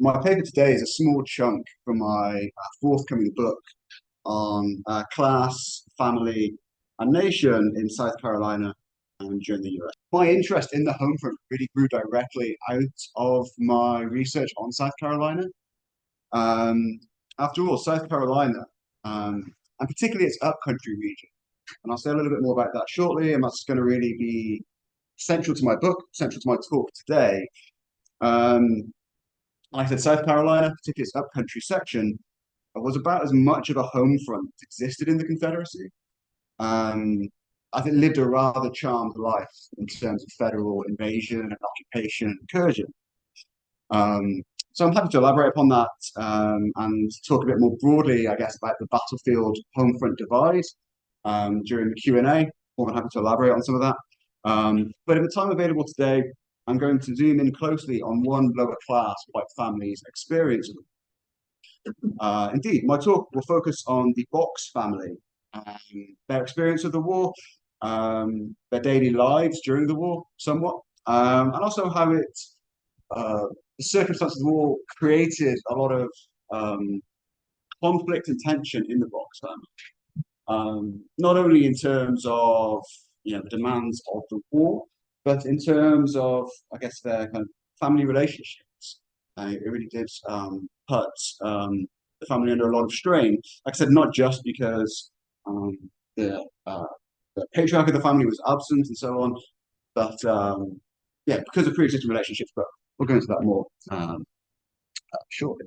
My paper today is a small chunk from my forthcoming book on class, family, and nation in South Carolina during the US. My interest in the home front really grew directly out of my research on South Carolina. Um, After all, South Carolina, and particularly its upcountry region, and I'll say a little bit more about that shortly, and that's going to really be central to my book, central to my talk today. Like I said, South Carolina, particularly its upcountry section, was about as much of a home front that existed in the Confederacy. Um, I think lived a rather charmed life in terms of federal invasion and occupation and incursion. So I'm happy to elaborate upon that and talk a bit more broadly, I guess, about the battlefield home front divide during the Q&A. More than happy to elaborate on some of that. But in the time available today, I'm going to zoom in closely on one lower class white family's experience of it. Indeed, my talk will focus on the Box family, their experience of the war, their daily lives during the war, somewhat, and also how the circumstances of the war created a lot of conflict and tension in the Box family. Not only in terms of the demands of the war, but in terms of, I guess, their kind of family relationships. It really did put the family under a lot of strain. Like I said, not just because the, uh, the patriarch of the family was absent and so on, but yeah, because of pre-existing relationships. But we'll go into that more shortly.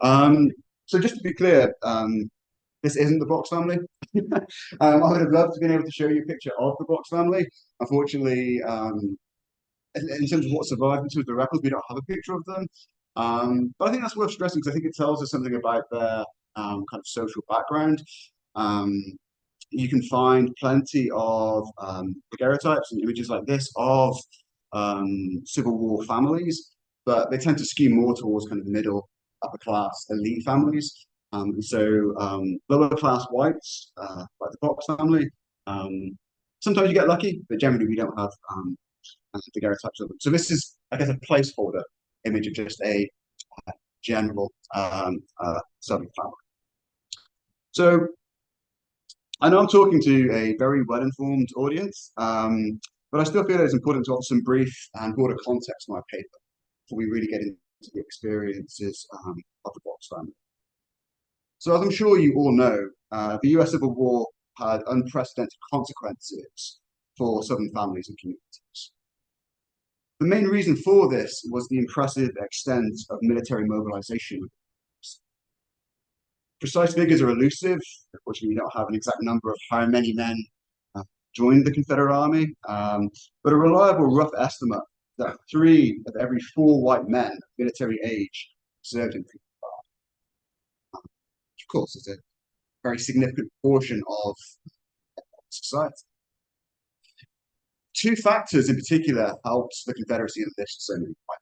So just to be clear, this isn't the Box family. I would have loved to be able to show you a picture of the Box family. Unfortunately, in terms of what survived in terms of the records, we don't have a picture of them. But I think that's worth stressing because I think it tells us something about their kind of social background. You can find plenty of daguerreotypes and images like this of Civil War families, but they tend to skew more towards kind of middle, upper class, elite families. So lower class whites, like the Box family, sometimes you get lucky, but generally we don't have daguerreotypes of them. So this is, I guess, a placeholder image of just a general Southern family. So I know I'm talking to a very well-informed audience, but I still feel it's important to offer some brief and broader context to my paper before we really get into the experiences of the Box family. So as I'm sure you all know, the US Civil War had unprecedented consequences for Southern families and communities. The main reason for this was the impressive extent of military mobilization. Precise figures are elusive. Unfortunately, we don't have an exact number of how many men joined the Confederate Army, but a reliable rough estimate that 3 of every 4 white men of military age served in the Confederate Army. Of course, it's a very significant portion of society. 2 factors in particular helped the Confederacy enlist so many white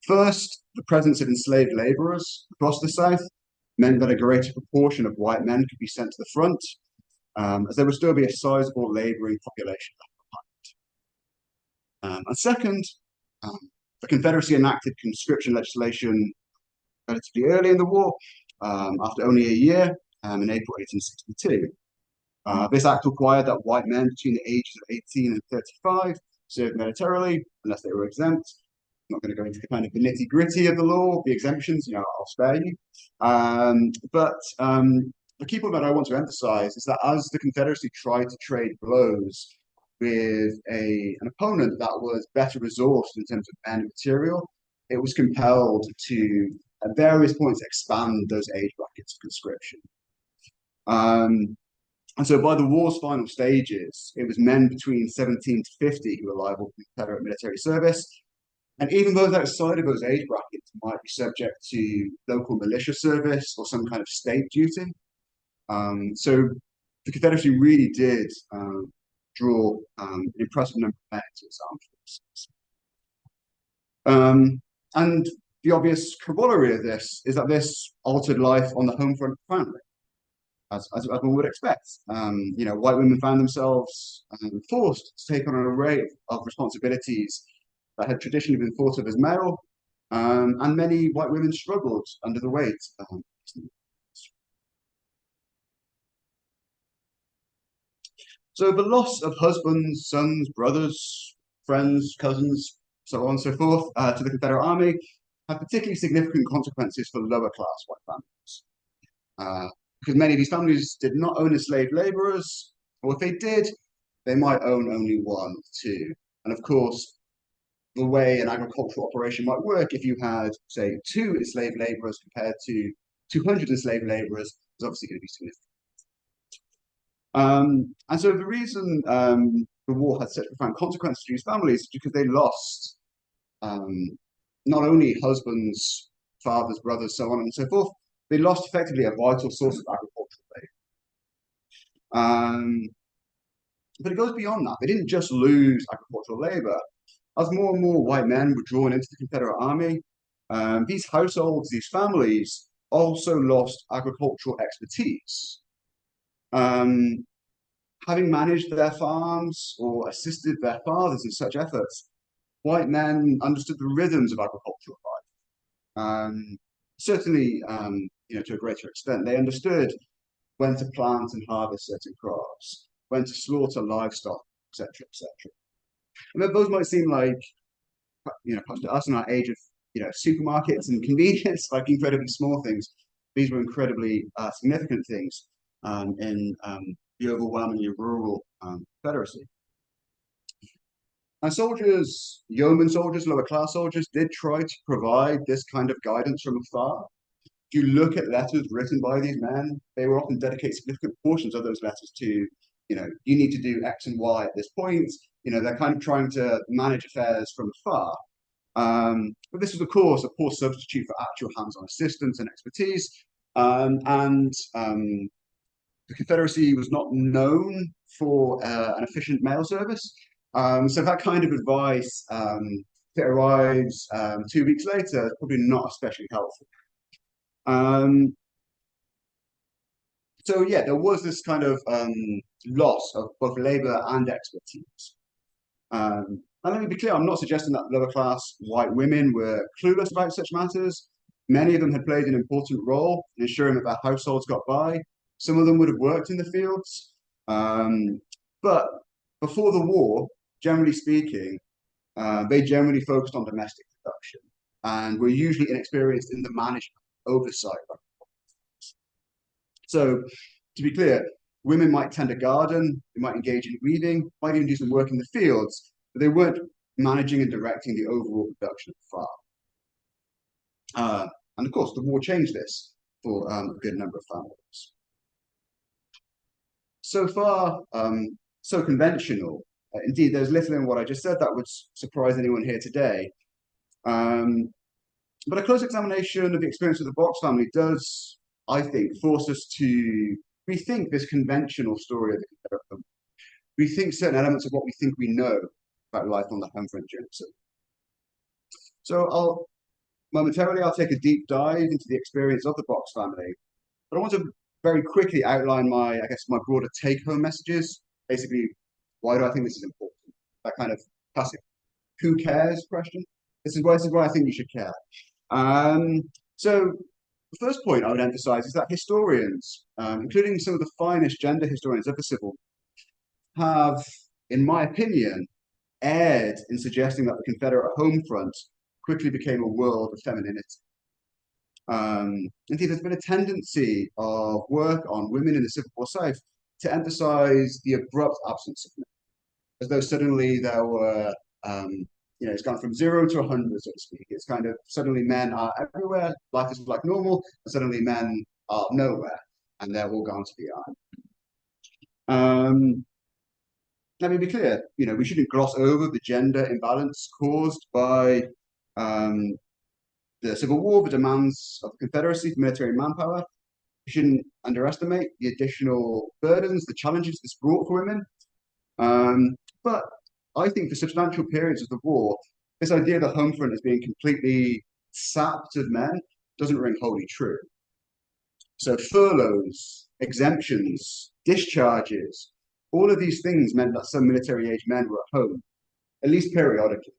men. First, the presence of enslaved laborers across the South meant that a greater proportion of white men could be sent to the front, as there would still be a sizable laboring population left behind. And second, the Confederacy enacted conscription legislation relatively early in the war, after only a year, in April 1862. This act required that white men between the ages of 18 and 35 serve militarily, unless they were exempt. I'm not going to go into the kind of the nitty-gritty of the law, the exemptions, I'll spare you. But the key point that I want to emphasize is that as the Confederacy tried to trade blows with an opponent that was better resourced in terms of men and material, it was compelled to, at various points, expand those age brackets of conscription. And so by the war's final stages, it was men between 17 to 50 who were liable for Confederate military service. And even those outside of those age brackets might be subject to local militia service or some kind of state duty. So the Confederacy really did draw an impressive number of men to its armed forces. And the obvious corollary of this is that this altered life on the home front profoundly, as one would expect. White women found themselves forced to take on an array of responsibilities that had traditionally been thought of as male, And many white women struggled under the weight. So the loss of husbands, sons, brothers, friends, cousins, so on and so forth, to the Confederate Army had particularly significant consequences for lower class white families. Because many of these families did not own enslaved laborers, or if they did, they might own only one, two. And of course, the way an agricultural operation might work if you had, say, two enslaved laborers compared to 200 enslaved laborers is obviously going to be significant. And so the reason the war had such profound consequences to these families is because they lost not only husbands, fathers, brothers, so on and so forth, they lost effectively a vital source of agricultural labor. But it goes beyond that. They didn't just lose agricultural labor. As more and more white men were drawn into the Confederate Army, these households, these families, also lost agricultural expertise. Having managed their farms or assisted their fathers in such efforts, white men understood the rhythms of agricultural life. Certainly, to a greater extent, they understood when to plant and harvest certain crops, when to slaughter livestock, etc., etc. And those might seem like, perhaps to us in our age of, supermarkets and convenience, like incredibly small things. These were incredibly significant things in the overwhelmingly rural Confederacy. And soldiers, yeoman soldiers, lower class soldiers, did try to provide this kind of guidance from afar. If you look at letters written by these men, they were often dedicate significant portions of those letters to, you need to do X and Y at this point. They're kind of trying to manage affairs from afar. But this was, of course, a poor substitute for actual hands-on assistance and expertise. The Confederacy was not known for an efficient mail service. So that kind of advice, if it arrives 2 weeks later, is probably not especially helpful. So yeah, there was this kind of loss of both labor and expertise. And let me be clear, I'm not suggesting that lower class white women were clueless about such matters. Many of them had played an important role in ensuring that their households got by. Some of them would have worked in the fields. But before the war, generally speaking, they generally focused on domestic production and were usually inexperienced in the management, oversight. So, to be clear, women might tend a garden, they might engage in weaving, might even do some work in the fields, but they weren't managing and directing the overall production of the farm. And of course, the war changed this for a good number of families. So far, so conventional. Indeed, there's little in what I just said that would surprise anyone here today. But a close examination of the experience of the Box family does, I think, force us to rethink this conventional story of the Confederate. Rethink certain elements of what we think we know about life on the home front during the Civil War. So momentarily I'll take a deep dive into the experience of the Box family, but I want to very quickly outline my broader take-home messages. Basically, why do I think this is important? That kind of classic "who cares" question. This is why I think you should care. So the first point I would emphasize is that historians, including some of the finest gender historians of the Civil War, have, in my opinion, erred in suggesting that the Confederate home front quickly became a world of femininity. Indeed, there's been a tendency of work on women in the Civil War South to emphasize the abrupt absence of men, as though suddenly there were, it's gone from 0 to 100, so to speak. It's kind of suddenly men are everywhere, life is like normal, and suddenly men are nowhere, and they're all gone to the eye. Let me be clear, we shouldn't gloss over the gender imbalance caused by the Civil War, the demands of the Confederacy for military manpower. We shouldn't underestimate the additional burdens, the challenges this brought for women. But I think for substantial periods of the war, this idea of the home front as being completely sapped of men doesn't ring wholly true. So furloughs, exemptions, discharges, all of these things meant that some military age men were at home, at least periodically.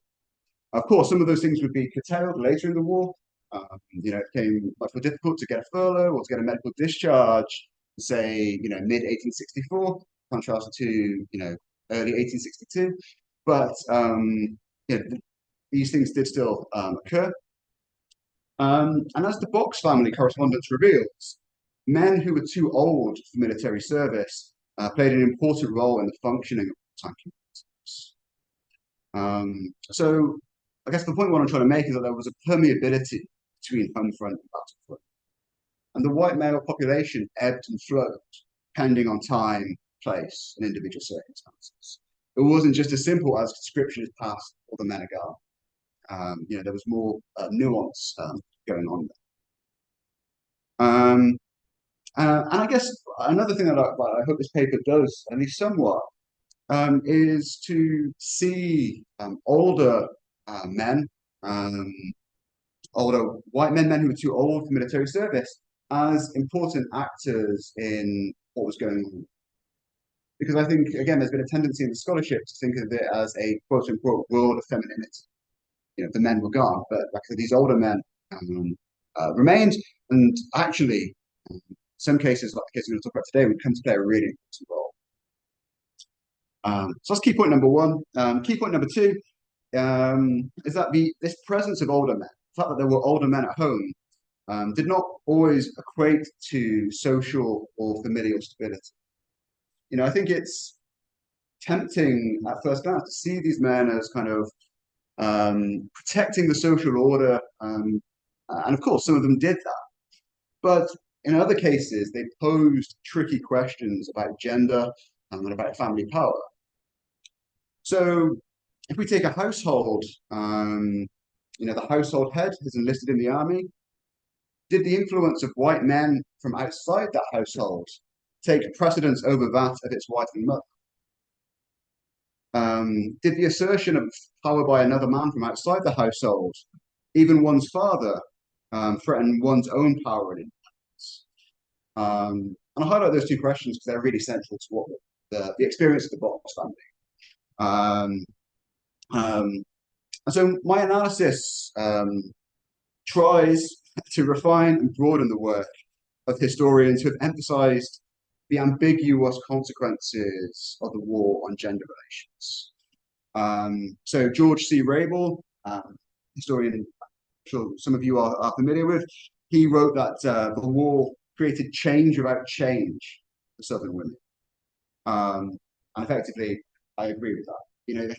Of course, some of those things would be curtailed later in the war. It became much more difficult to get a furlough or to get a medical discharge, say, mid 1864, contrast to, early 1862. But these things did still occur. And as the Box family correspondence reveals, men who were too old for military service played an important role in the functioning of wartime communities. So I guess the point what I'm trying to make is that there was a permeability between home front and battlefront. And the white male population ebbed and flowed, depending on time, place, and individual circumstances. It wasn't just as simple as conscription is passed or the men are gone. There was more nuance going on there. And I guess another thing that I hope this paper does, at least somewhat, is to see older men, older white men who were too old for military service, as important actors in what was going on. Because I think, again, there's been a tendency in the scholarship to think of it as a quote unquote world of femininity. The men were gone, but like I said, these older men remained, and actually, in some cases, like the case we're going to talk about today, would come to play a really important role. So that's key point number one. Key point number two is that this presence of older men, the fact that there were older men at home, did not always equate to social or familial stability. I think it's tempting at first glance to see these men as kind of protecting the social order, and of course, some of them did that. But in other cases, they posed tricky questions about gender and about family power. So, if we take a household, the household head is enlisted in the army. Did the influence of white men from outside that household take precedence over that of its wife and mother? Did the assertion of power by another man from outside the household, even one's father, threaten one's own power and influence? And I highlight those two questions because they're really central to what the experience of the Box family. And so my analysis tries to refine and broaden the work of historians who have emphasized the ambiguous consequences of the war on gender relations. So George C. Rabel, historian I'm sure some of you are familiar with, he wrote that the war created change without change for Southern women. And effectively, I agree with that. It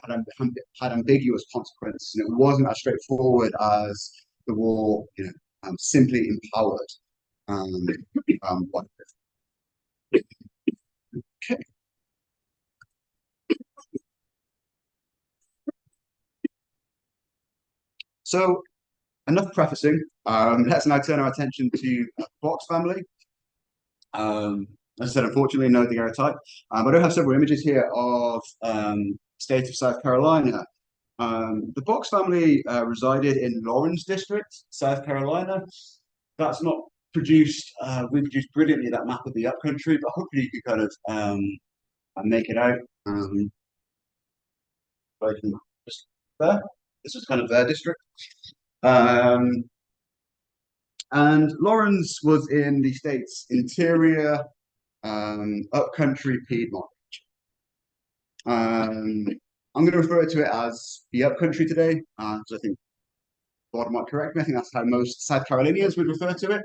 had ambiguous consequences, and it wasn't as straightforward as the war, simply empowered. Okay. So enough prefacing. Let's now turn our attention to the Fox family. As I said, unfortunately, no daguerreotype. I do have several images here of state of South Carolina. The Box family resided in Lawrence District, South Carolina. That's not reproduced brilliantly that map of the upcountry, but hopefully you can kind of make it out. Just there. This is kind of their district. And Lawrence was in the state's interior, upcountry Piedmont. I'm going to refer to it as the upcountry today, because I think God might correct me. I think that's how most South Carolinians would refer to it.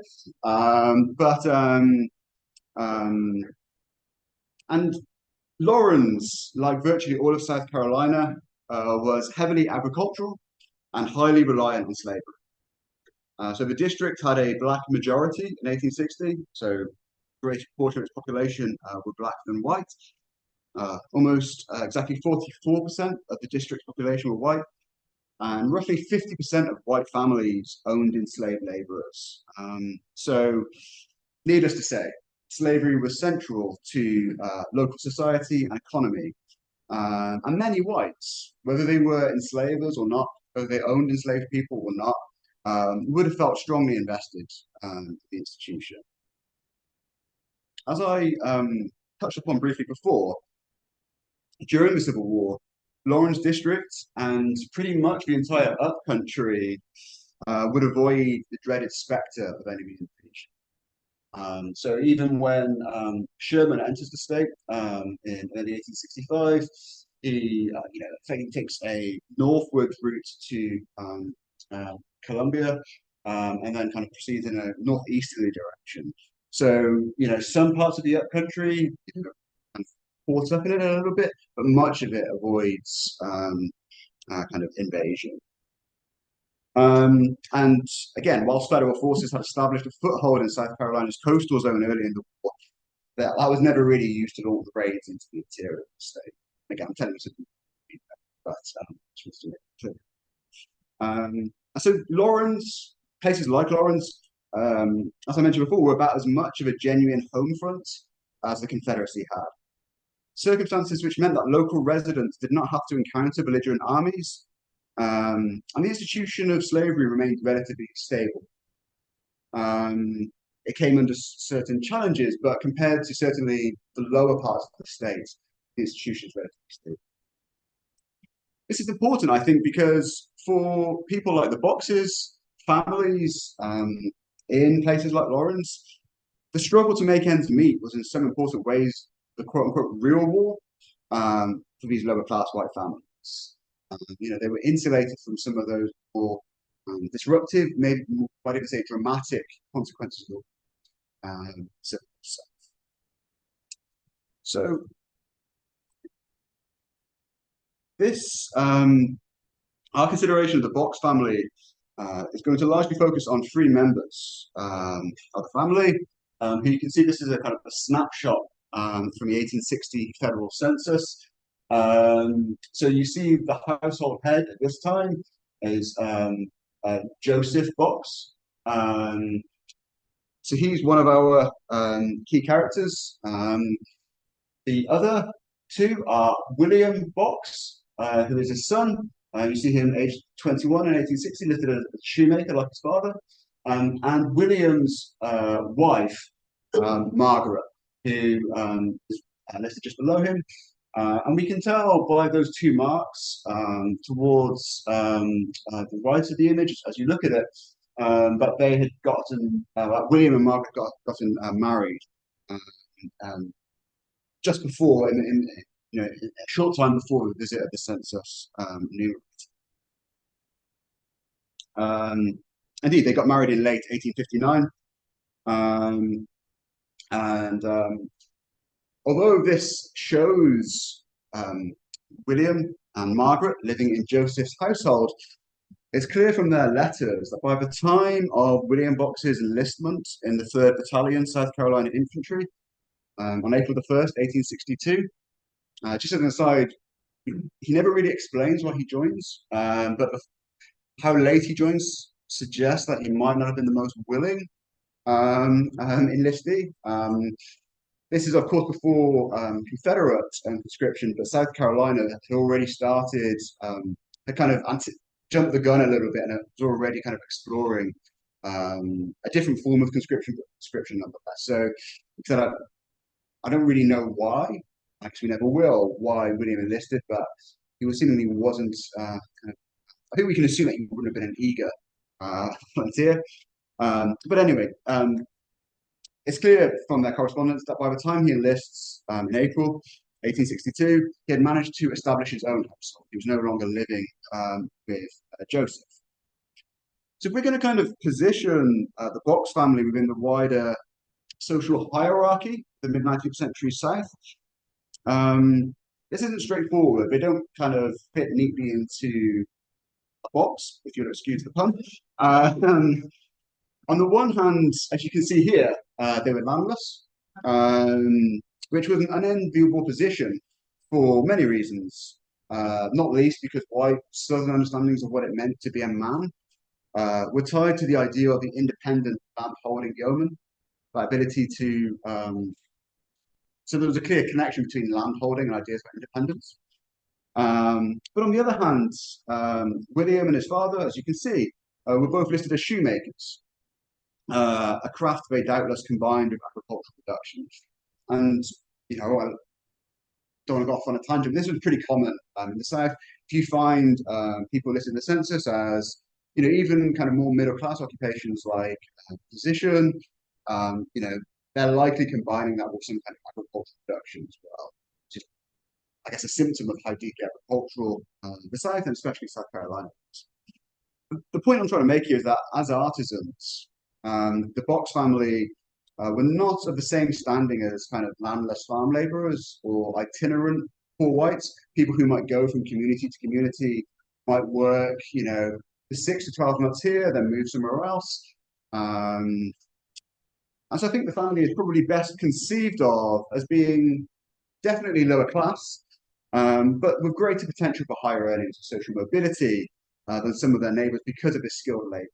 And Lawrence, like virtually all of South Carolina, was heavily agricultural and highly reliant on slavery. So the district had a black majority in 1860, so a great portion of its population were black than white. Almost exactly 44% of the district's population were white, and roughly 50% of white families owned enslaved laborers. So, needless to say, slavery was central to local society and economy. And many whites, whether they were enslavers or not, whether they owned enslaved people or not, would have felt strongly invested in the institution. As I touched upon briefly before, during the Civil War, Lawrence district and pretty much the entire upcountry would avoid the dreaded specter of enemy invasion. So even when Sherman enters the state in early 1865, he takes a northward route to Columbia, and then kind of proceeds in a northeasterly direction. So some parts of the upcountry kind of caught up in it a little bit, but much of it avoids kind of invasion. And again, whilst federal forces had established a foothold in South Carolina's coastal zone early in the war, that was never really used to launch raids into the interior of the state. Again, I'm telling you something, but just to make it clear. So Lawrence, places like Lawrence, as I mentioned before, were about as much of a genuine home front as the Confederacy had. Circumstances which meant that local residents did not have to encounter belligerent armies, and the institution of slavery remained relatively stable. It came under certain challenges, but compared to certainly the lower parts of the state, the institution is relatively stable. This is important, I think, because for people like the Boxers, families in places like Lawrence, the struggle to make ends meet was in some important ways the quote-unquote real war for these lower class white families. They were insulated from some of those more disruptive, maybe why say dramatic consequences of civil war. So this our consideration of the Box family is going to largely focus on three members of the family. Who you can see this is a kind of a snapshot from the 1860 federal census. So you see the household head at this time is Joseph Box. So he's one of our key characters. The other two are William Box, who is his son. You see him aged 21 in 1860, listed as a shoemaker like his father. And William's wife, Margaret, who is listed just below him. And we can tell by those two marks towards the right of the image as you look at it, that they had gotten, William and Margaret gotten married just before, a short time before the visit of the census indeed, they got married in late 1859. Although this shows William and Margaret living in Joseph's household, it's clear from their letters that by the time of William Box's enlistment in the 3rd Battalion, South Carolina Infantry, on April the 1st, 1862, just as an aside, he never really explains why he joins, but how late he joins suggests that he might not have been the most willing enlistee. This is, of course, before Confederate conscription, but South Carolina had already started, had kind of jumped the gun a little bit, and it was already kind of exploring a different form of conscription nonetheless. So I don't really know why, actually we never will, why William enlisted, but he seemingly wasn't, I think we can assume that he wouldn't have been an eager volunteer. But anyway, it's clear from their correspondence that by the time he enlists in April 1862, he had managed to establish his own household. He was no longer living with Joseph. So if we're going to kind of position the Box family within the wider social hierarchy of the mid-19th century South, this isn't straightforward. They don't kind of fit neatly into a box, if you'll excuse the pun. On the one hand, as you can see here, they were landless, which was an unenviable position for many reasons, not least because white Southern understandings of what it meant to be a man were tied to the idea of the independent land-holding yeoman, the ability to... so there was a clear connection between landholding and ideas about independence. But on the other hand, William and his father, as you can see, were both listed as shoemakers, a craft they doubtless combined with agricultural production. And, don't want to go off on a tangent. This was pretty common in the South. If you find people listed in the census as, even kind of more middle class occupations like physician, you know, they're likely combining that with some kind of agricultural production as well. Just, I guess, a symptom of how deeply agricultural the South and especially South Carolina is. The point I'm trying to make here is that as artisans, the Box family were not of the same standing as kind of landless farm laborers or itinerant poor whites, people who might go from community to community, might work, for 6 to 12 months here, then move somewhere else. And so I think the family is probably best conceived of as being definitely lower class, but with greater potential for higher earnings and social mobility than some of their neighbors because of this skilled labor.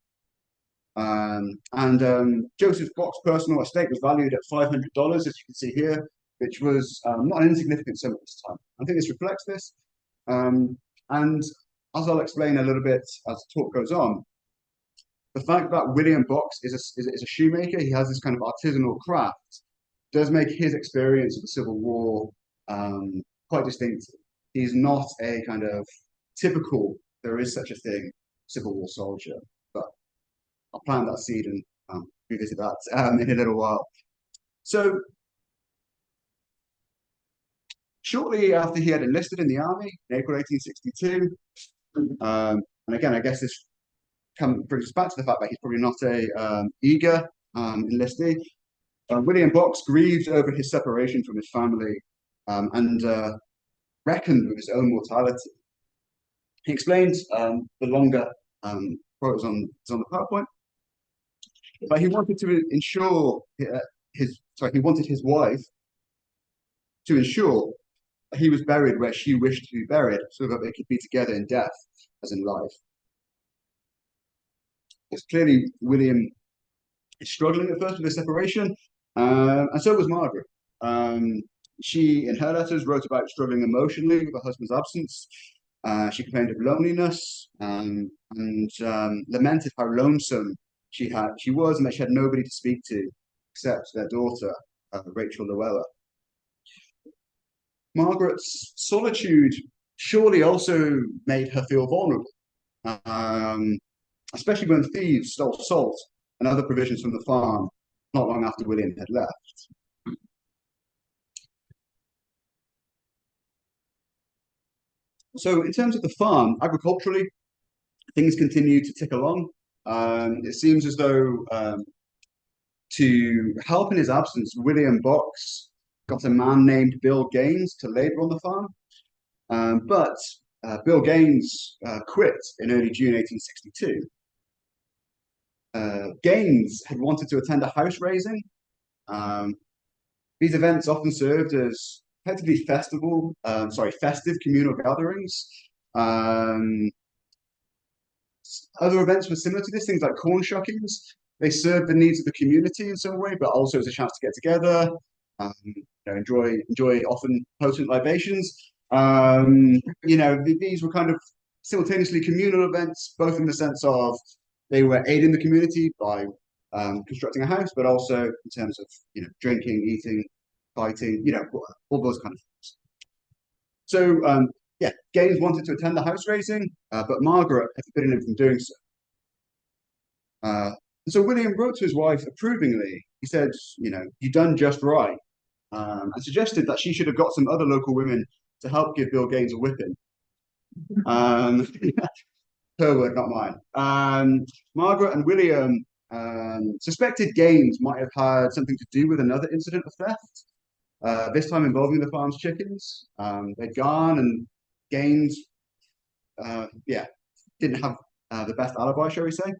Joseph Box's personal estate was valued at $500, as you can see here, which was not an insignificant sum at this time. I think this reflects this. And as I'll explain a little bit as the talk goes on, the fact that William Box is a shoemaker, he has this kind of artisanal craft, does make his experience of the Civil War quite distinctive. He's not a kind of typical, there is such a thing, Civil War soldier. But I'll plant that seed and revisit that in a little while. So, shortly after he had enlisted in the army in April 1862, and again, I guess this brings us back to the fact that he's probably not a eager enlistee. William Box grieved over his separation from his family and reckoned with his own mortality. He explained the longer quote is on the PowerPoint, but he wanted to ensure he wanted his wife to ensure that he was buried where she wished to be buried, so that they could be together in death as in life. It's clearly William is struggling at first with the separation, and so was Margaret. She, in her letters, wrote about struggling emotionally with her husband's absence. She complained of loneliness and lamented how lonesome she was, and that she had nobody to speak to except their daughter, Rachel Llewellyn. Margaret's solitude surely also made her feel vulnerable, especially when thieves stole salt and other provisions from the farm not long after William had left. So in terms of the farm, agriculturally, things continue to tick along. It seems as though to help in his absence, William Box got a man named Bill Gaines to labor on the farm. But Bill Gaines quit in early June 1862. Gaines had wanted to attend a house raising. These events often served as effectively festive communal gatherings. Other events were similar to this, things like corn shuckings. They served the needs of the community in some way, but also as a chance to get together, enjoy often potent libations. These were kind of simultaneously communal events, both in the sense of they were aiding the community by constructing a house, but also in terms of drinking, eating, fighting, all those kind of things. So Gaines wanted to attend the house raising, but Margaret had forbidden him from doing so. So William wrote to his wife approvingly. He said, "You've done just right," and suggested that she should have got some other local women to help give Bill Gaines a whipping. Her word, not mine. Margaret and William suspected Gaines might have had something to do with another incident of theft, this time involving the farm's chickens. They'd gone, and Gaines, didn't have the best alibi, shall we say.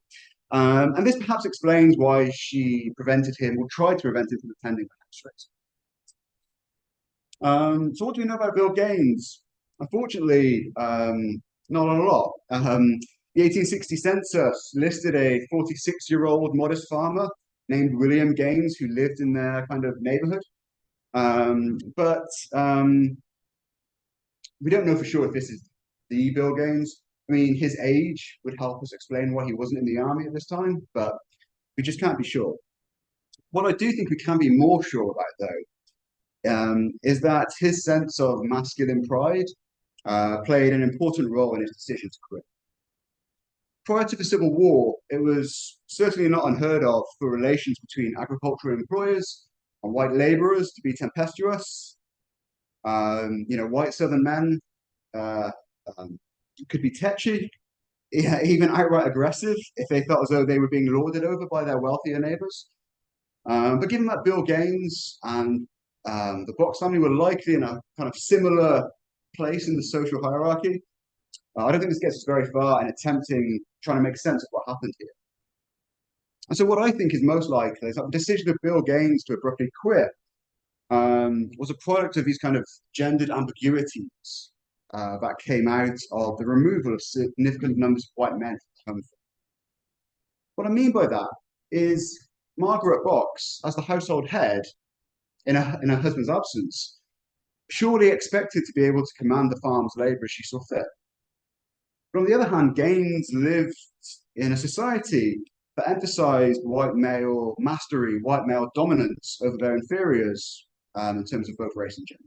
And this perhaps explains why she prevented him, or tried to prevent him from attending the house race. So what do we know about Bill Gaines? Unfortunately, not a lot. The 1860 census listed a 46-year-old modest farmer named William Gaines who lived in their kind of neighborhood. But we don't know for sure if this is the Bill Gaines. I mean, his age would help us explain why he wasn't in the army at this time, but we just can't be sure. What I do think we can be more sure about, though, is that his sense of masculine pride played an important role in his decision to quit. Prior to the Civil War, it was certainly not unheard of for relations between agricultural employers and white laborers to be tempestuous. White Southern men uh, um, could be tetchy, yeah, even outright aggressive if they felt as though they were being lorded over by their wealthier neighbors. But given that Bill Gaines and the Box family were likely in a kind of similar place in the social hierarchy, I don't think this gets us very far in attempting trying to make sense of what happened here. And so, what I think is most likely is that the decision of Bill Gaines to abruptly quit was a product of these kind of gendered ambiguities that came out of the removal of significant numbers of white men from home. What I mean by that is Margaret Box, as the household head in her husband's absence, surely expected to be able to command the farm's labour as she saw fit. But on the other hand, Gaines lived in a society that emphasized white male mastery, white male dominance over their inferiors in terms of both race and gender.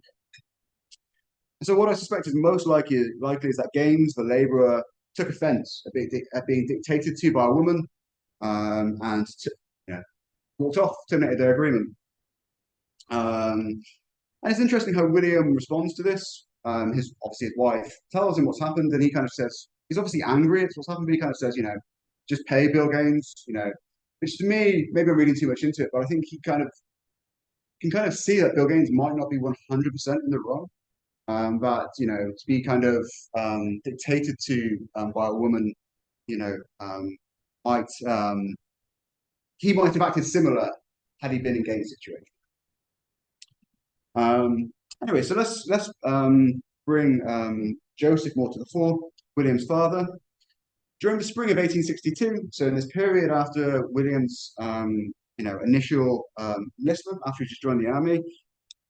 And so what I suspect is most likely is that Gaines, the laborer, took offense at being dictated to by a woman and walked off, terminated their agreement. And it's interesting how William responds to this. His wife tells him what's happened, and he kind of says he's obviously angry at what's happened, but he kind of says, just pay Bill Gaines, which to me, maybe I'm reading too much into it, but I think he can kind of see that Bill Gaines might not be 100% in the wrong. But to be kind of dictated to by a woman, might he might have acted similar had he been in Gaines' situation. Anyway, so let's bring Joseph more to the fore, William's father. During the spring of 1862, so in this period after William's initial enlistment, after he just joined the army,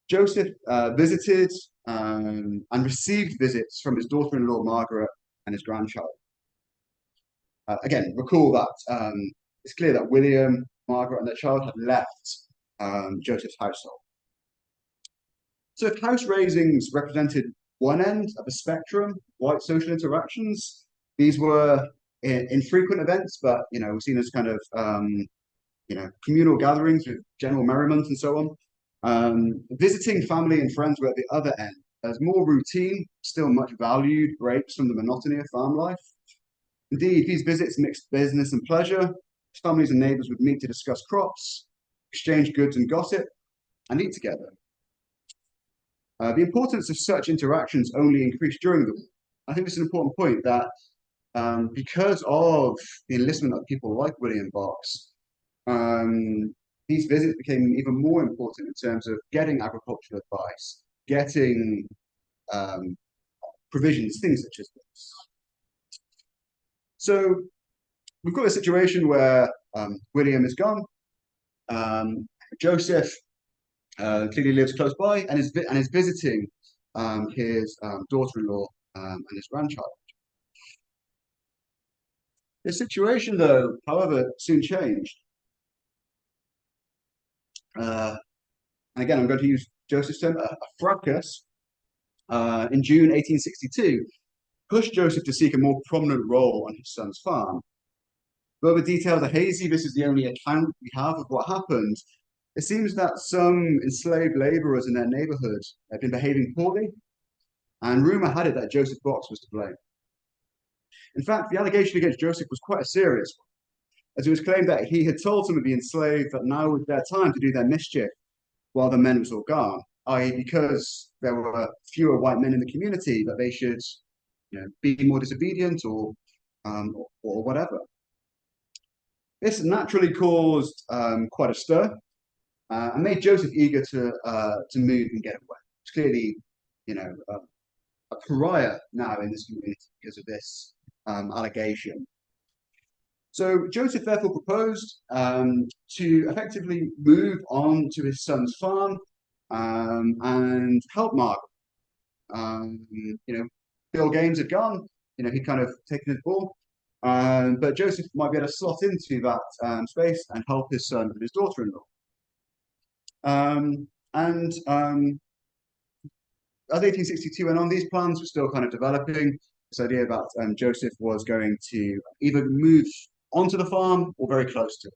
Joseph visited and received visits from his daughter-in-law Margaret and his grandchild. Again, recall that it's clear that William, Margaret, and their child had left Joseph's household. So if house raisings represented one end of a spectrum of white social interactions, these were infrequent events, but were seen as kind of communal gatherings with general merriment and so on. Visiting family and friends were at the other end, as more routine, still much valued breaks from the monotony of farm life. Indeed, these visits mixed business and pleasure. Families and neighbors would meet to discuss crops, exchange goods and gossip, and eat together. The importance of such interactions only increased during the war. I think this is an important point that because of the enlistment of people like William Box, these visits became even more important in terms of getting agricultural advice, getting provisions, things such as this. So we've got a situation where William is gone. Joseph clearly lives close by and is visiting his daughter-in-law and his grandchild. The situation, though, however, soon changed. And again, I'm going to use Joseph's term, a fracas in June 1862 pushed Joseph to seek a more prominent role on his son's farm. Though the details are hazy, this is the only account we have of what happened. It seems that some enslaved laborers in their neighborhood had been behaving poorly, and rumor had it that Joseph Box was to blame. In fact, the allegation against Joseph was quite a serious one, as it was claimed that he had told some of the enslaved that now was their time to do their mischief while the men was all gone, i.e. because there were fewer white men in the community, that they should be more disobedient or whatever. This naturally caused quite a stir and made Joseph eager to move and get away. It's clearly, a pariah now in this community because of this allegation. So Joseph therefore proposed to effectively move on to his son's farm and help Margaret. Bill Gaines had gone. He'd kind of taken his ball. But Joseph might be able to slot into that space and help his son and his daughter-in-law. And as 1862 went on, these plans were still kind of developing. This idea that Joseph was going to either move onto the farm or very close to it.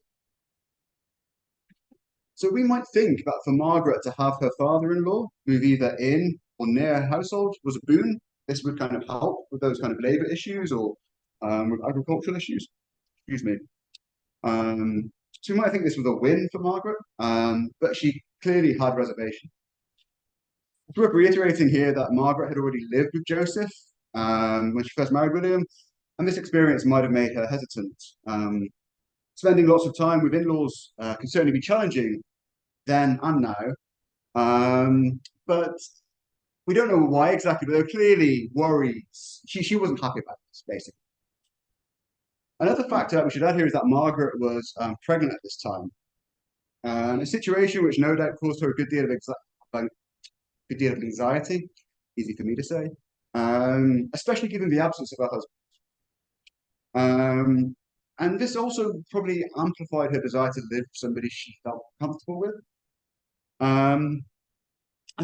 So we might think that for Margaret to have her father-in-law move either in or near her household was a boon. This would kind of help with those kind of labor issues or with agricultural issues. Excuse me. So we might think this was a win for Margaret, but she clearly had reservations. It's worth reiterating here that Margaret had already lived with Joseph when she first married William, and this experience might have made her hesitant. Spending lots of time with in-laws can certainly be challenging then and now, but we don't know why exactly, but there were clearly worries. She wasn't happy about this, basically. Another factor that we should add here is that Margaret was pregnant at this time, a situation which no doubt caused her a good deal of anxiety, easy for me to say, especially given the absence of her husband. And this also probably amplified her desire to live with somebody she felt comfortable with. And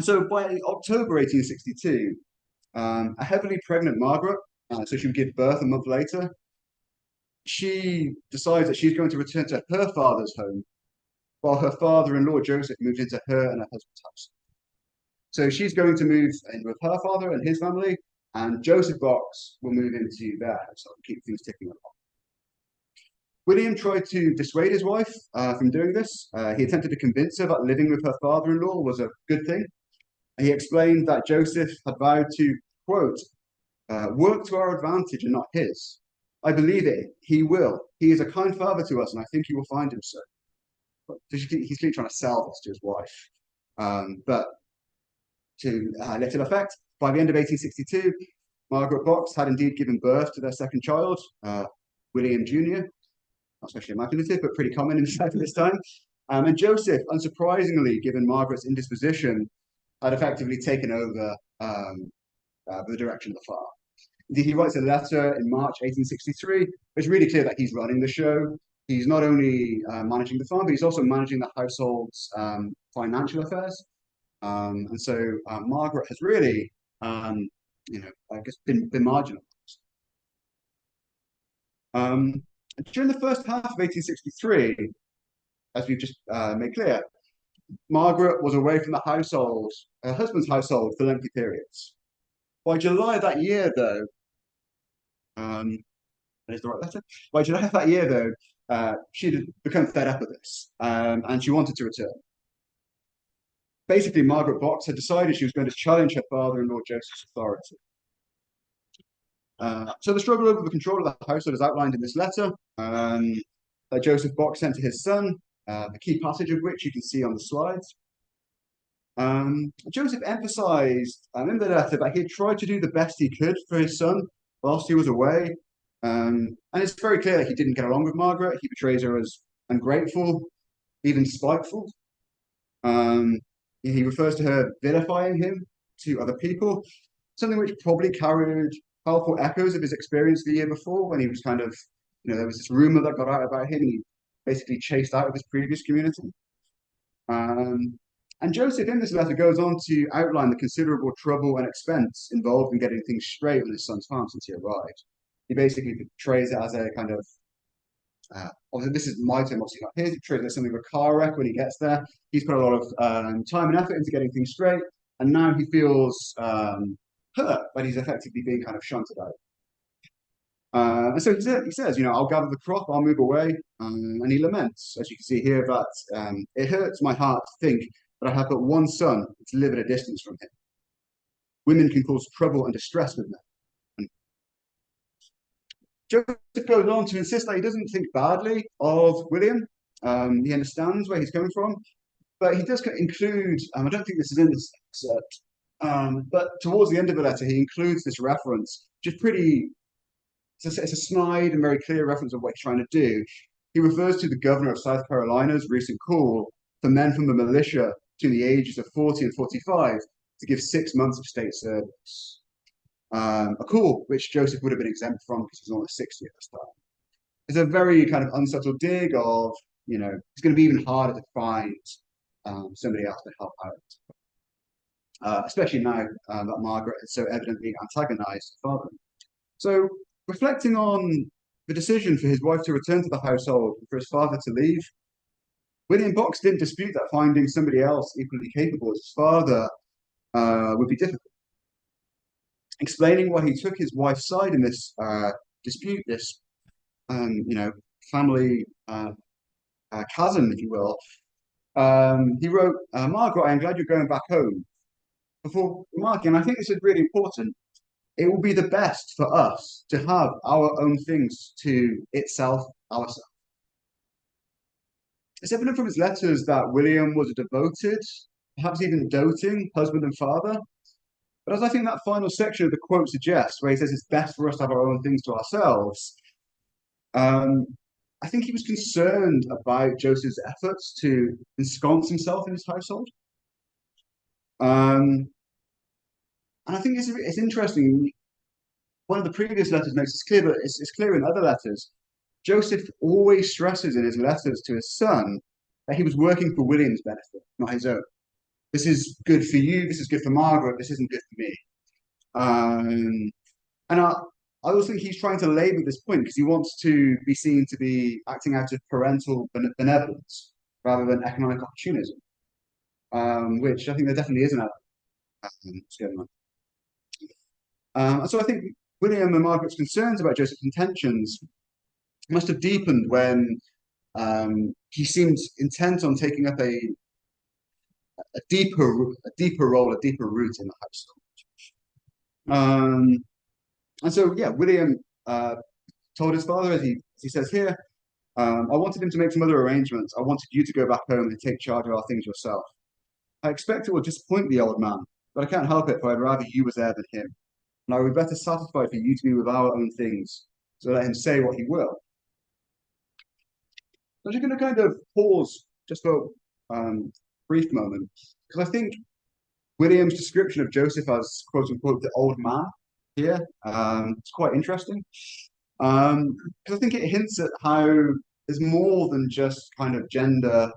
so by October 1862, a heavily pregnant Margaret, so she would give birth a month later, she decides that she's going to return to her father's home while her father-in-law, Joseph, moves into her and her husband's house. So she's going to move in with her father and his family, and Joseph Box will move into their house and keep things ticking along. William tried to dissuade his wife from doing this. He attempted to convince her that living with her father-in-law was a good thing. He explained that Joseph had vowed to, quote, work to our advantage and not his. I believe it. He will. He is a kind father to us, and I think he will find him so. He's clearly trying to sell this to his wife. But to little effect, by the end of 1862, Margaret Box had indeed given birth to their second child, William Jr., not especially imaginative, but pretty common in South at this time. And Joseph, unsurprisingly, given Margaret's indisposition, had effectively taken over the direction of the farm. Indeed, he writes a letter in March 1863. It's really clear that he's running the show. He's not only managing the farm, but he's also managing the household's financial affairs. And so Margaret has really, I guess, been marginalized. During the first half of 1863, as we've just made clear, Margaret was away from the household, her husband's household, for lengthy periods. By July that year, though, there's the right letter. By July of that year, though, she'd become fed up with this, and she wanted to return. Basically, Margaret Box had decided she was going to challenge her father-in-law Joseph's authority. So the struggle over the control of the household is outlined in this letter that Joseph Box sent to his son, the key passage of which you can see on the slides. Joseph emphasized in the letter that he had tried to do the best he could for his son whilst he was away. And it's very clear that he didn't get along with Margaret. He portrays her as ungrateful, even spiteful. He refers to her vilifying him to other people, something which probably carried powerful echoes of his experience the year before when he was kind of, there was this rumor that got out about him and he basically chased out of his previous community. And Joseph in this letter goes on to outline the considerable trouble and expense involved in getting things straight on his son's farm since he arrived. He basically portrays it as a kind of, obviously this is my term, obviously not his, he portrays it as something of a car wreck when he gets there. He's put a lot of time and effort into getting things straight, and now he feels hurt, but he's effectively being kind of shunted out. And so he says, I'll gather the crop, I'll move away, and he laments, as you can see here, that it hurts my heart to think that I have but one son to live at a distance from him. Women can cause trouble and distress with men. Joseph goes on to insist that he doesn't think badly of William. He understands where he's coming from, but he does include, I don't think this is in this excerpt, but towards the end of the letter, he includes this reference, which is pretty, it's a snide and very clear reference of what he's trying to do. He refers to the governor of South Carolina's recent call for men from the militia between the ages of 40 and 45 to give 6 months of state service. A call which Joseph would have been exempt from because he was only 60 at this time. It's a very kind of unsubtle dig of, it's going to be even harder to find somebody else to help out, especially now that Margaret had so evidently antagonized her father. So, reflecting on the decision for his wife to return to the household and for his father to leave, William Box didn't dispute that finding somebody else equally capable as his father would be difficult. Explaining why he took his wife's side in this dispute, this family chasm, if you will, he wrote, Margaret, I am glad you're going back home. Before remarking, and I think this is really important, it will be the best for us to have our own things to itself, ourselves. It's evident from his letters that William was a devoted, perhaps even doting husband and father. But as I think that final section of the quote suggests, where he says it's best for us to have our own things to ourselves, I think he was concerned about Joseph's efforts to ensconce himself in his household. And I think it's interesting. One of the previous letters makes it clear, but it's clear in other letters. Joseph always stresses in his letters to his son that he was working for William's benefit, not his own. This is good for you. This is good for Margaret. This isn't good for me. And I also think he's trying to labour this point because he wants to be seen to be acting out of parental benevolence rather than economic opportunism, which I think there definitely is an element going on. And so I think William and Margaret's concerns about Joseph's intentions must have deepened when he seemed intent on taking up a deeper role, a deeper root in the household. And so, yeah, William told his father, as he says here, I wanted him to make some other arrangements. I wanted you to go back home and take charge of our things yourself. I expect it will disappoint the old man, but I can't help it, for I'd rather you was there than him. And I would be better satisfied for you to be with our own things, so let him say what he will. I'm just going to kind of pause just for a brief moment, because I think William's description of Joseph as quote unquote the old man here it's quite interesting. Because I think it hints at how there's more than just kind of gender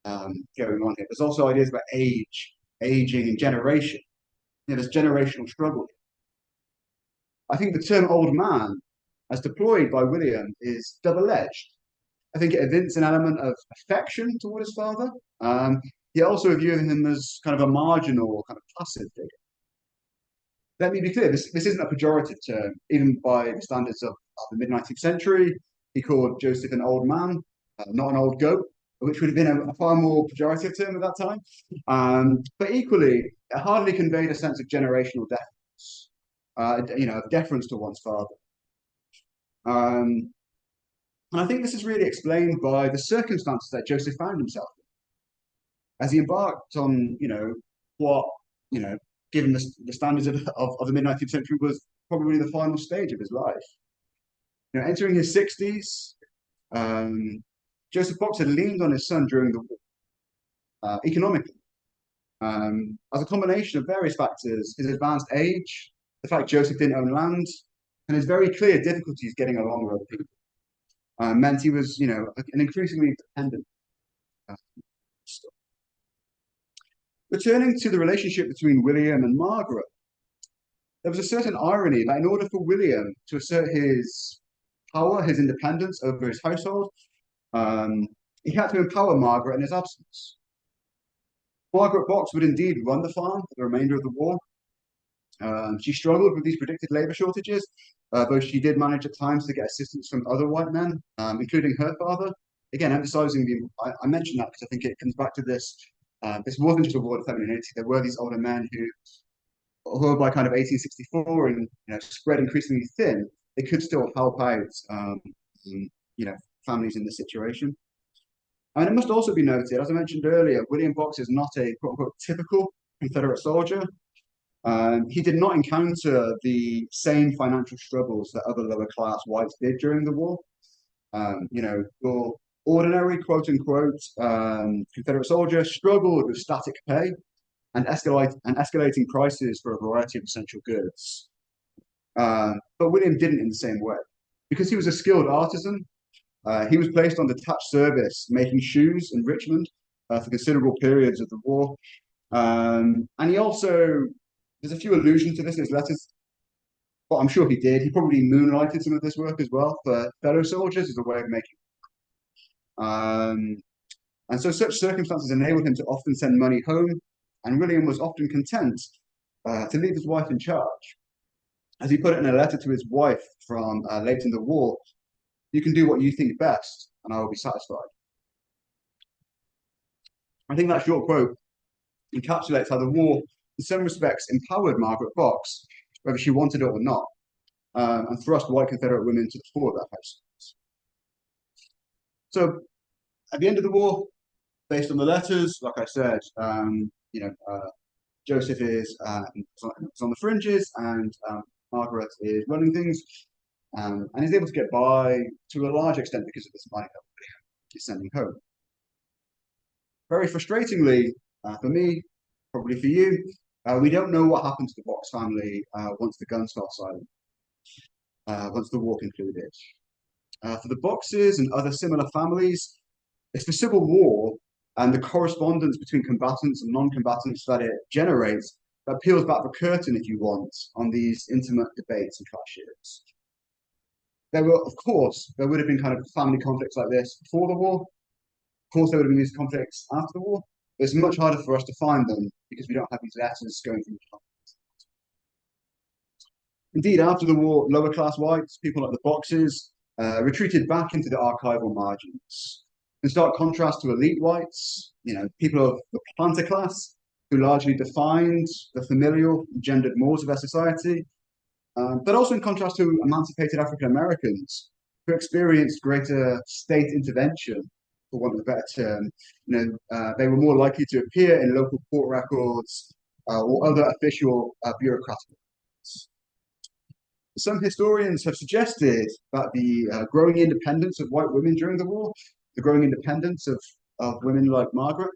going on here. There's also ideas about age, aging, and generation. There's generational struggle. I think the term old man, as deployed by William, is double-edged. I think it evinces an element of affection toward his father. He also viewed him as kind of a marginal, kind of passive figure. Let me be clear, this isn't a pejorative term, even by the standards of the mid-19th century. He called Joseph an old man, not an old goat, which would have been a far more pejorative term at that time. But equally, it hardly conveyed a sense of generational deference, deference to one's father. And I think this is really explained by the circumstances that Joseph found himself in. As he embarked on, what, given the standards of the mid-19th century, was probably the final stage of his life. Entering his 60s, Joseph Box had leaned on his son during the war, economically. As a combination of various factors, his advanced age, the fact Joseph didn't own land, and his very clear difficulties getting along with other people, meant he was, an increasingly dependent. Returning to the relationship between William and Margaret, there was a certain irony that in order for William to assert his power, his independence over his household, he had to empower Margaret in his absence. Margaret Box would indeed run the farm for the remainder of the war. She struggled with these predicted labor shortages, though she did manage at times to get assistance from other white men, including her father. Again, emphasizing I mentioned that because I think it comes back to this. This wasn't just a war of femininity. There were these older men who by kind of 1864 and spread increasingly thin, they could still help out, families in this situation. And it must also be noted, as I mentioned earlier, William Box is not a quote-unquote typical Confederate soldier. He did not encounter the same financial struggles that other lower-class whites did during the war. Your ordinary quote-unquote Confederate soldier struggled with static pay and escalating prices for a variety of essential goods. But William didn't in the same way. Because he was a skilled artisan, he was placed on detached service making shoes in Richmond, for considerable periods of the war. And he also, there's a few allusions to this in his letters, but I'm sure he did. He probably moonlighted some of this work as well for fellow soldiers as a way of making. And so such circumstances enabled him to often send money home, and William was often content to leave his wife in charge. As he put it in a letter to his wife from late in the war, "You can do what you think best, and I will be satisfied." I think that short quote encapsulates how the war, in some respects, empowered Margaret Fox, whether she wanted it or not, and thrust white Confederate women to the fore of their households. So, at the end of the war, based on the letters, like I said, Joseph is on the fringes, and Margaret is running things, and is able to get by to a large extent because of this money that he's sending home. Very frustratingly, for me, probably for you, we don't know what happened to the Fox family once the guns fell silent, once the war concluded. For the Boxes and other similar families, it's the Civil War and the correspondence between combatants and non-combatants that it generates that peels back the curtain, if you want, on these intimate debates and clashes. There would have been kind of family conflicts like this before the war. Of course, there would have been these conflicts after the war. But it's much harder for us to find them because we don't have these letters going through the conflicts. Indeed, after the war, lower class whites, people like the Boxes, retreated back into the archival margins. In stark contrast to elite whites, people of the planter class, who largely defined the familial, gendered mores of their society, but also in contrast to emancipated African Americans, who experienced greater state intervention, for want of a better term. They were more likely to appear in local court records or other official bureaucratic. Some historians have suggested that the growing independence of white women during the war, the growing independence of women like Margaret,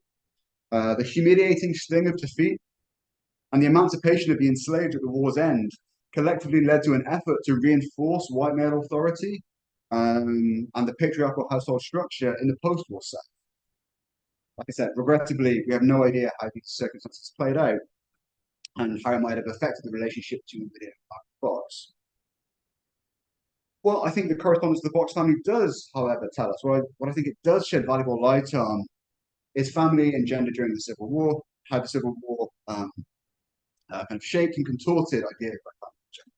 the humiliating sting of defeat, and the emancipation of the enslaved at the war's end collectively led to an effort to reinforce white male authority and the patriarchal household structure in the post-war South. Like I said, regrettably, we have no idea how these circumstances played out and how it might have affected the relationship between William and Fox. Well, I think the correspondence of the Fox family does, however, tell us what I think it does shed valuable light on is family and gender during the Civil War, how the Civil War kind of shaped and contorted ideas like family and gender.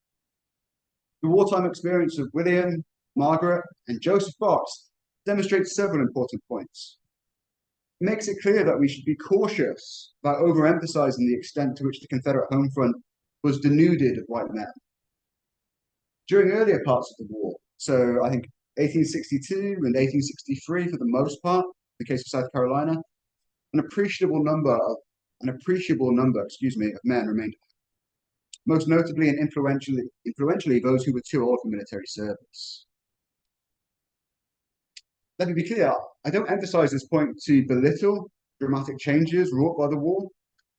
The wartime experience of William, Margaret, and Joseph Fox demonstrates several important points. It makes it clear that we should be cautious about overemphasizing the extent to which the Confederate home front was denuded of white men. During earlier parts of the war, so I think 1862 and 1863 for the most part, in the case of South Carolina, an appreciable number of men remained, most notably and influentially those who were too old for military service. Let me be clear, I don't emphasize this point to belittle dramatic changes wrought by the war,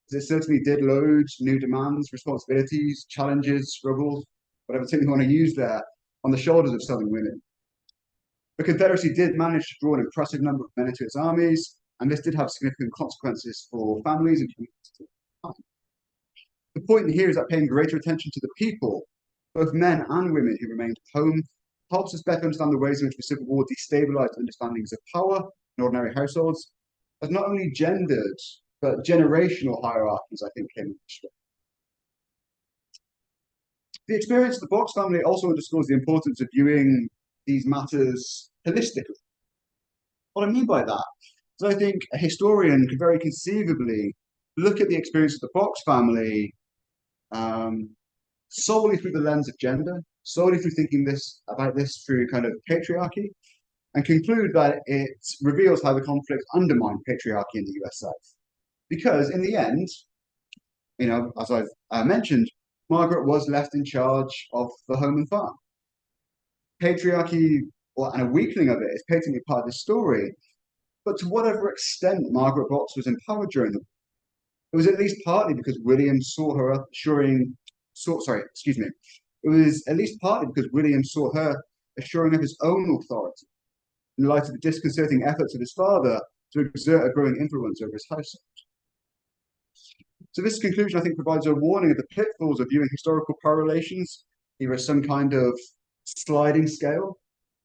as it certainly did load new demands, responsibilities, challenges, struggles, whatever term you want to use there, on the shoulders of Southern women. The Confederacy did manage to draw an impressive number of men into its armies, and this did have significant consequences for families and communities. The point here is that paying greater attention to the people, both men and women who remained at home, helps us better understand the ways in which the Civil War destabilized understandings of power in ordinary households, as not only gendered, but generational hierarchies, I think, came into strength. The experience of the Fox family also underscores the importance of viewing these matters holistically. What I mean by that is I think a historian could very conceivably look at the experience of the Fox family solely through the lens of gender, solely through thinking about this through kind of patriarchy, and conclude that it reveals how the conflict undermined patriarchy in the US South. Because in the end, as I've mentioned, Margaret was left in charge of the home and farm. Patriarchy, and a weakening of it, is patently part of this story. But to whatever extent Margaret Fox was empowered during the war, it was at least partly because William saw her assuring of his own authority in light of the disconcerting efforts of his father to exert a growing influence over his household. So this conclusion, I think, provides a warning of the pitfalls of viewing historical power relations either as some kind of sliding scale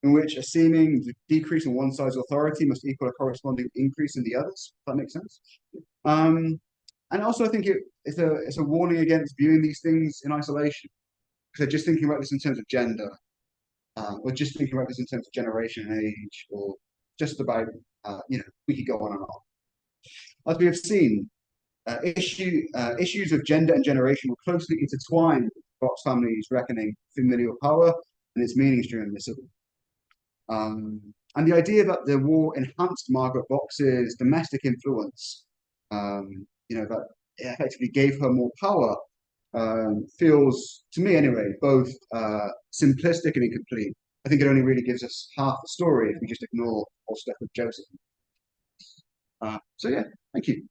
in which a seeming decrease in one side's authority must equal a corresponding increase in the others. If that makes sense. And also, I think it's a warning against viewing these things in isolation. So just thinking about this in terms of gender, or just thinking about this in terms of generation and age, or just about, we could go on and on. As we have seen, issues of gender and generation were closely intertwined with the Fox family's reckoning familial power and its meanings during the Civil War. And the idea that the war enhanced Margaret Fox's domestic influence, that it effectively gave her more power, feels, to me anyway, both simplistic and incomplete. I think it only really gives us half the story if we just ignore all stuff with Joseph. So yeah, thank you.